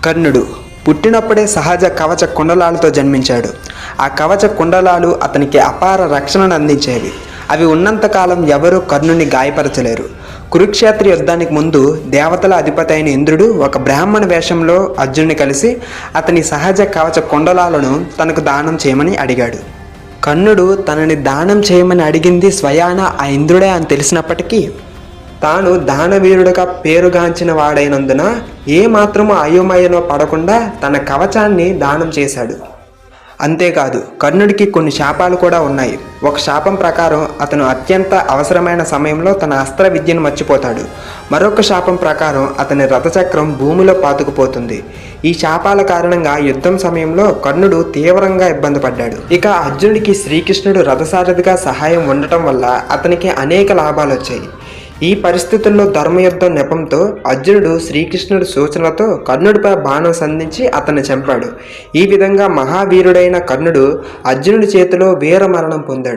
కర్ణుడు పుట్టినప్పుడే సహజ కవచ కుండలాలతో జన్మించాడు. ఆ కవచ కుండలాలు అతనికి అపార రక్షణను అందించేవి. అవి ఉన్నంతకాలం ఎవరూ కర్ణుని గాయపరచలేరు. కురుక్షేత్ర యుద్ధానికి ముందు దేవతల అధిపతి అయిన ఇంద్రుడు ఒక బ్రాహ్మణ వేషంలో అర్జునుని కలిసి అతని సహజ కవచ కుండలాలను తనకు దానం చేయమని అడిగాడు. కర్ణుడు తనని దానం చేయమని అడిగింది స్వయాన ఆ ఇంద్రుడే అని తెలిసినప్పటికీ తాను దానవీరుడిగా పేరుగాంచిన వాడైనందున ఏమాత్రము అయోమయంలో పడకుండా తన కవచాన్ని దానం చేశాడు. అంతేకాదు, కర్ణుడికి కొన్ని శాపాలు కూడా ఉన్నాయి. ఒక శాపం ప్రకారం అతను అత్యంత అవసరమైన సమయంలో తన అస్త్ర విద్యను మర్చిపోతాడు. మరొక శాపం ప్రకారం అతని రథచక్రం భూమిలో పాతుకుపోతుంది. ఈ శాపాల కారణంగా యుద్ధం సమయంలో కర్ణుడు తీవ్రంగా ఇబ్బంది పడ్డాడు. ఇక అర్జునుడికి శ్రీకృష్ణుడు రథసారథిగా సహాయం ఉండటం వల్ల అతనికి అనేక లాభాలు వచ్చాయి. ఈ పరిస్థితుల్లో ధర్మయుద్ధం నెపంతో అర్జునుడు శ్రీకృష్ణుడి సూచనలతో కర్ణుడిపై బాణం సంధించి అతన్ని చంపాడు. ఈ విధంగా మహావీరుడైన కర్ణుడు అర్జునుడి చేతిలో వీరమరణం పొందాడు.